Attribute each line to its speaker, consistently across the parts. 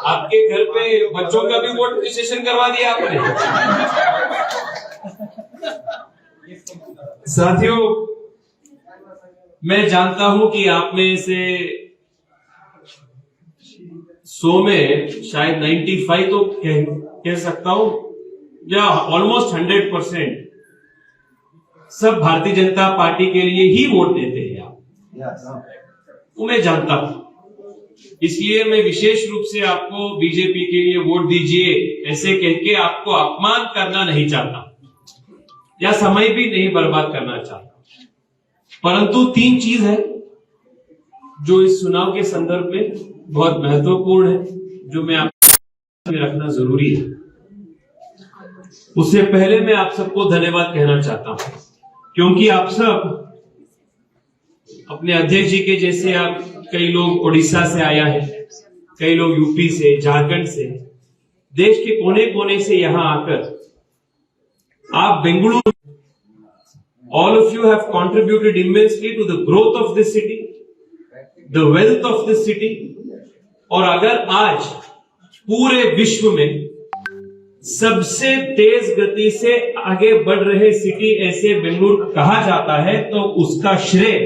Speaker 1: आपके घर पे बच्चों का भी वोट रजिस्ट्रेशन करवा दिया आपने। साथियों, मैं जानता हूं कि आप में से 100 में शायद 95 तो कह सकता हूं या ऑलमोस्ट 100% सब भारतीय जनता पार्टी के लिए ही वोट देते हैं आप। वो मैं जानता हूं, इसलिए मैं विशेष रूप से आपको बीजेपी के लिए वोट दीजिए ऐसे कह के आपको अपमान करना नहीं चाहता या समय भी नहीं बर्बाद करना चाहता, परंतु 3 चीज है जो इस चुनाव के संदर्भ में बहुत महत्वपूर्ण है, जो मैं आपको रखना जरूरी है। उससे पहले मैं आप सबको धन्यवाद कहना चाहता हूं, क्योंकि आप सब अपने अध्यक्ष जी के जैसे आप कई लोग उड़ीसा से आया है, कई लोग यूपी से, झारखंड से, देश के कोने कोने से यहां आकर आप Bengaluru, all of you have contributed immensely to the growth of this city, the wealth of this city। और अगर आज पूरे विश्व में सबसे तेज गति से आगे बढ़ रहे सिटी ऐसे बेंगलुरु कहा जाता है, तो उसका श्रेय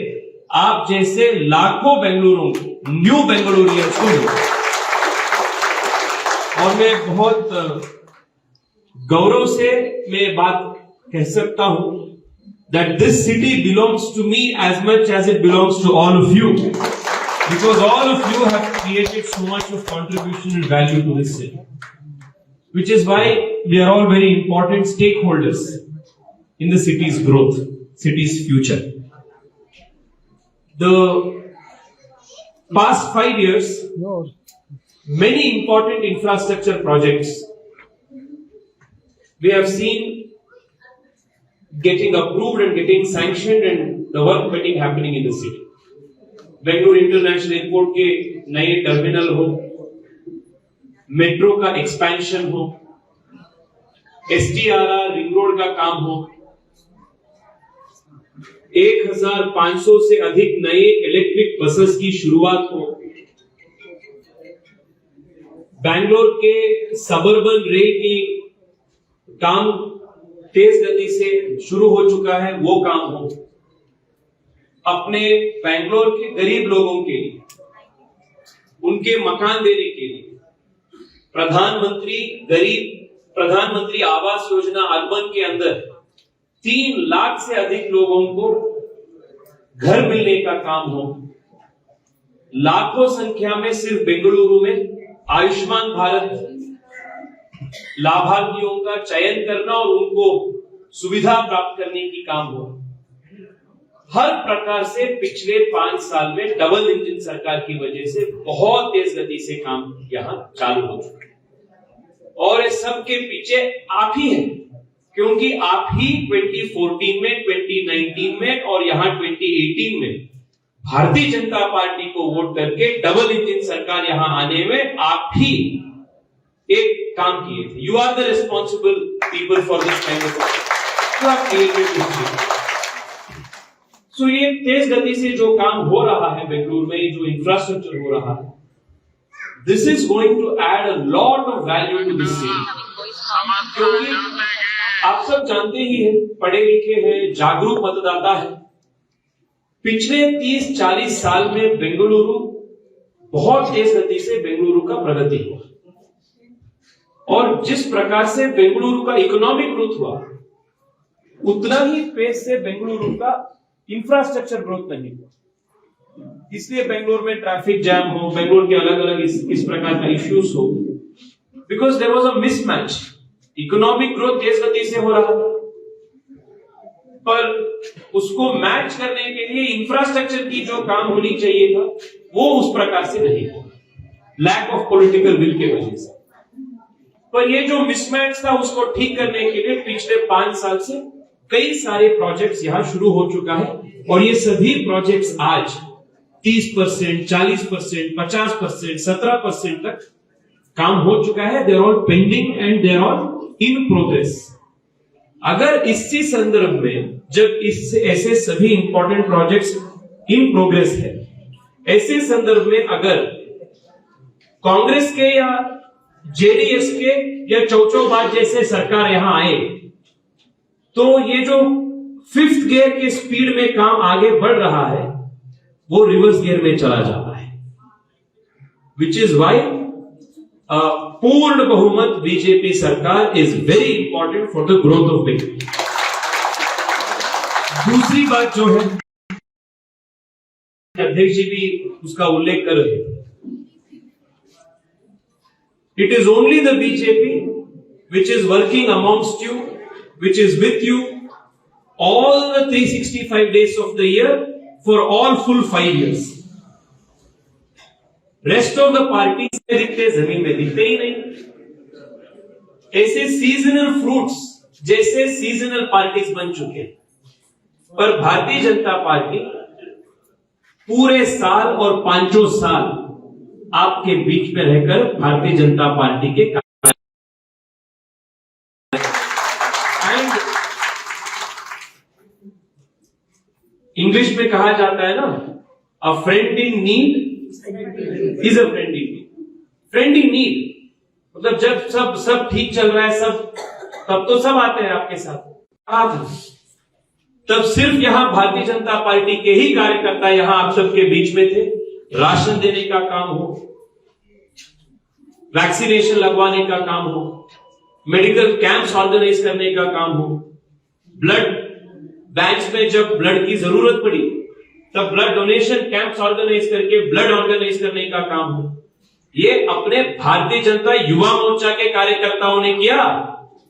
Speaker 1: आप जैसे लाखों बेंगलुरु, न्यू बेंगलुरियंस को मिलता है। और मैं बहुत गौरव से मैं बात कह सकता हूं that this city belongs to me as much as it belongs to all of you, because all of you have created so much of contribution and value to this city, which is why we are all very important stakeholders in the city's growth, city's future. The past 5 years, many important infrastructure projects we have seen getting approved and getting sanctioned and the work getting happening in the city. Bengaluru international airport के नए terminal हो, metro का expansion हो, STRR ring road का काम हो, 1500 से अधिक नए इलेक्ट्रिक बसेस की शुरुआत हो, बैंगलोर के सबर्बन रेल की काम तेज गति से शुरू हो चुका है, वो काम हो, अपने बैंगलोर के गरीब लोगों के लिए उनके मकान देने के लिए प्रधानमंत्री आवास योजना अर्बन के अंदर 3 लाख से अधिक लोगों को घर मिलने का काम हो, लाखों संख्या में सिर्फ बेंगलुरु में आयुष्मान भारत लाभार्थियों का चयन करना और उनको सुविधा प्राप्त करने की काम हो। हर प्रकार से पिछले 5 साल में डबल इंजन सरकार की वजह से बहुत तेज गति से काम यहां चालू हो चुका है, और इस सब के पीछे आप ही हैं, क्योंकि आप ही 2014 में, 2019 में और यहां 2018 में भारतीय जनता पार्टी को वोट करके डबल इंजन सरकार यहां आने में आप ही एक काम किए थे। You are the responsible people for this kind of you have created this. So ये तेज गति से जो काम हो रहा है बेंगलुरु में, जो इंफ्रास्ट्रक्चर हो रहा है, this is going to add a lot of value to this city, क्योंकि आप सब जानते ही हैं, पढ़े लिखे हैं, जागरूक मतदाता है। पिछले 30-40 साल में बेंगलुरु बहुत तेज गति से बेंगलुरु का प्रगति हुआ, और जिस प्रकार से बेंगलुरु का इकोनॉमिक ग्रोथ हुआ, उतना ही पेस से बेंगलुरु का इंफ्रास्ट्रक्चर ग्रोथ नहीं हुआ। इसलिए बेंगलुरु में ट्रैफिक जैम हो, बेंगलुरु के अलग अलग इस प्रकार का इश्यूज हो, because there was a mismatch. Economic growth तेज गति से हो रहा था, पर उसको मैच करने के लिए इंफ्रास्ट्रक्चर की जो काम होनी चाहिए था, वो उस प्रकार से नहीं हुआ, लैक ऑफ पॉलिटिकल विल के वजह से। पर ये जो मिसमैच था, उसको ठीक करने के लिए पिछले 5 साल से कई सारे प्रोजेक्ट्स यहां शुरू हो चुका है, और ये सभी प्रोजेक्ट्स आज 30%, 40%, 50%, 17% तक काम हो चुका है। They're all pending and they're all in progress. अगर इसी संदर्भ में जब इससे ऐसे सभी इंपॉर्टेंट प्रोजेक्ट्स इन प्रोग्रेस है। ऐसे संदर्भ में अगर कांग्रेस के या जेडीएस के या चौचौबाज जैसे सरकार यहां आए तो ये जो 5th गियर के स्पीड में काम आगे बढ़ रहा है वो रिवर्स गियर में चला जाता है, विच इज वाई पूर्ण बहुमत बीजेपी सरकार is very important for the growth of BJP. दूसरी बात जो है, अध्यक्ष जी भी उसका उल्लेख कर रहे थे, it is only the BJP which is working amongst you, which is with you all the 365 days of the year for all full 5 years. Rest of the parties दिखते जमीन में दिखते ही नहीं। ऐसे सीजनल फ्रूट्स जैसे सीजनल पार्टीज बन चुके हैं, पर भारतीय जनता पार्टी पूरे साल और 5 साल आपके बीच में रहकर भारतीय जनता पार्टी के इंग्लिश में कहा जाता है ना, अ friend in need is a friend in need. Friend in need मतलब जब सब ठीक चल रहा है सब, तब तो सब आते हैं आपके साथ। तब सिर्फ यहां भारतीय जनता पार्टी के ही कार्यकर्ता यहां आप सबके बीच में थे। राशन देने का काम हो, वैक्सीनेशन लगवाने का काम हो, मेडिकल कैंप्स ऑर्गेनाइज करने का काम हो, ब्लड बैंक्स में जब ब्लड की जरूरत पड़ी तब ब्लड डोनेशन कैंप्स ऑर्गेनाइज करके ब्लड ऑर्गेनाइज करने का काम हो, ये अपने भारतीय जनता युवा मोर्चा के कार्यकर्ताओं ने किया।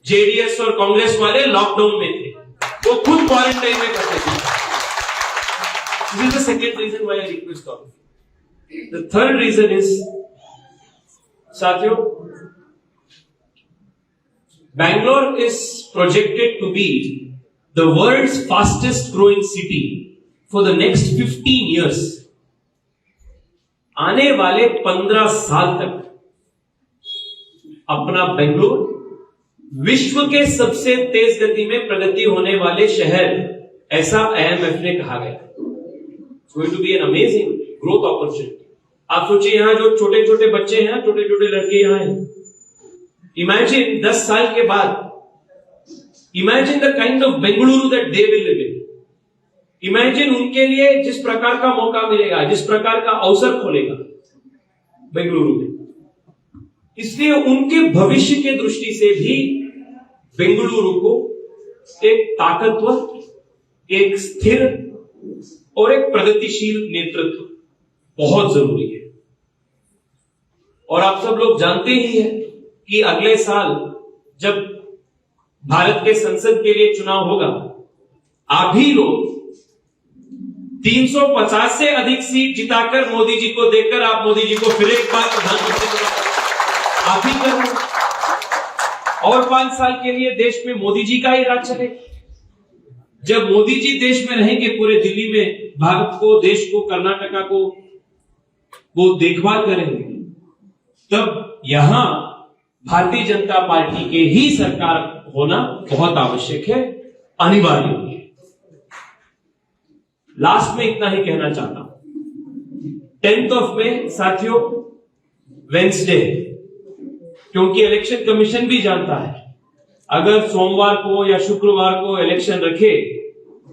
Speaker 1: जेडीएस और कांग्रेस वाले लॉकडाउन में थे, वो खुद क्वारंटाइन में करते थे। This is the second reason why I request of you. The third reason is, साथियों, Bangalore is projected to be the world's fastest growing city for the next 15 years. आने वाले 15 साल तक अपना बेंगलुरु विश्व के सबसे तेज गति में प्रगति होने वाले शहर, ऐसा IMF ने कहा गया। It's going to be an amazing growth opportunity. आप सोचिए यहां जो छोटे छोटे बच्चे हैं, छोटे छोटे लड़के यहां हैं, इमेजिन 10 साल के बाद, Imagine the kind of Bengaluru that they will live in. Imagine उनके लिए जिस प्रकार का मौका मिलेगा, जिस प्रकार का अवसर खोलेगा बेंगलुरु में। इसलिए उनके भविष्य के दृष्टि से भी बेंगलुरु को एक ताकतवर, एक स्थिर और एक प्रगतिशील नेतृत्व बहुत जरूरी है। और आप सब लोग जानते ही हैं कि अगले साल जब भारत के संसद के लिए चुनाव होगा, आप ही लोग 350 से अधिक सीट जिताकर मोदी जी को देकर आप मोदी जी को फिर एक बार प्रधानमंत्री बनाएंगे। आप ही कर, और 5 साल के लिए देश में मोदी जी का ही राज चलेगा। जब मोदी जी देश में रहेंगे, पूरे दिल्ली में भारत को, देश को, कर्नाटका को वो देखभाल करेंगे, तब यहां भारतीय जनता पार्टी के ही सरकार होना बहुत आवश्यक है, अनिवार्य है। लास्ट में इतना ही कहना चाहता हूं, 10th में साथियों वेंसडे है, क्योंकि इलेक्शन कमीशन भी जानता है अगर सोमवार को या शुक्रवार को इलेक्शन रखे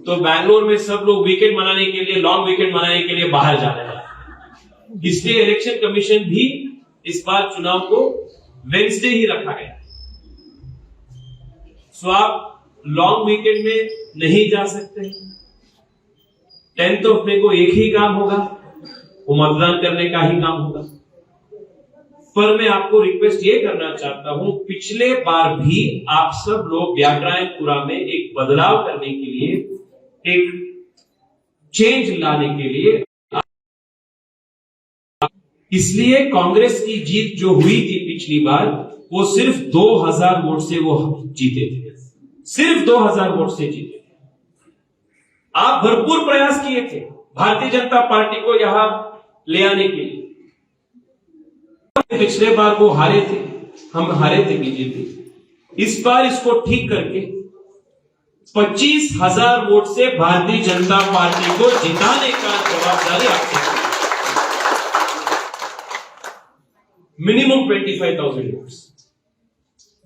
Speaker 1: तो बैंगलोर में सब लोग वीकेंड मनाने के लिए, लॉन्ग वीकेंड मनाने के लिए बाहर जाने वाले। इसलिए इलेक्शन कमीशन भी इस बार चुनाव को वेंसडे ही रखा गया। सो आप लॉन्ग वीकेंड में नहीं जा सकते। 10th में को एक ही काम होगा, वो मतदान करने का ही काम होगा। पर मैं आपको रिक्वेस्ट ये करना चाहता हूं, पिछले बार भी आप सब लोग व्यागरायनपुरा में एक बदलाव करने के लिए, एक चेंज लाने के लिए, इसलिए कांग्रेस की जीत जो हुई थी पिछली बार, वो सिर्फ 2000 वोट से वो जीते थे, सिर्फ 2000 वोट से जीते थे। आप भरपूर प्रयास किए थे भारतीय जनता पार्टी को यहां ले आने के लिए। पिछले बार वो हारे थे, हम हारे थे बीजेपी। इस बार इसको ठीक करके 25,000 वोट से भारतीय जनता पार्टी को जिताने का जवाबदारी आपसे, मिनिमम 25,000 वोट्स।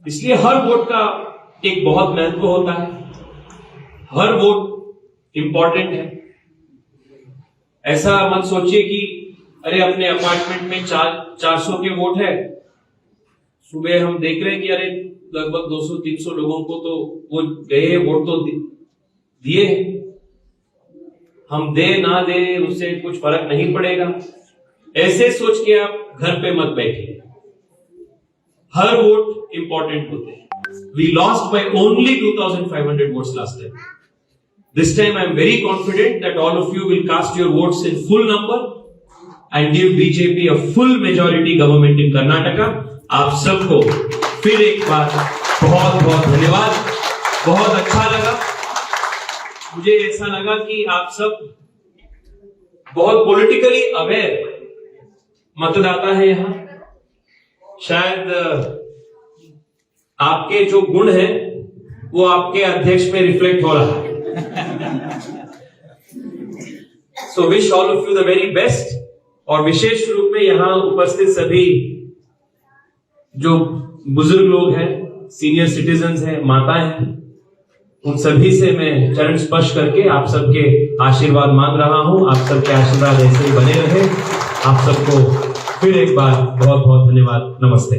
Speaker 1: इसलिए हर वोट का एक बहुत महत्व होता है, हर वोट इंपॉर्टेंट है। ऐसा मत सोचिए कि अरे अपने अपार्टमेंट में 400 के वोट है, सुबह हम देख रहे हैं कि अरे लगभग 200-300 लोगों को तो वो गए वोट तो दिए, हम दे ना दे उससे कुछ फर्क नहीं पड़ेगा, ऐसे सोच के आप घर पे मत बैठिए। हर वोट इंपॉर्टेंट होते हैं। We lost by only 2,500 votes last time. This time I am very confident that all of you will cast your votes in full number and give BJP a full majority government in Karnataka. आप सबको फिर एक बार बहुत बहुत धन्यवाद। बहुत अच्छा लगा, मुझे ऐसा लगा कि आप सब बहुत पॉलिटिकली अवेयर मतदाता है यहां। शायद आपके जो गुण है वो आपके अध्यक्ष में रिफ्लेक्ट हो रहा है। So wish all of you the very best. और विशेष रूप में यहां उपस्थित सभी जो बुजुर्ग लोग हैं, सीनियर सिटीजन्स हैं, माताएं हैं, उन सभी से मैं चरण स्पर्श करके आप सबके आशीर्वाद मांग रहा हूं। आप सबके आशीर्वाद ऐसे ही बने रहे। आप सबको फिर एक बार बहुत बहुत धन्यवाद। नमस्ते।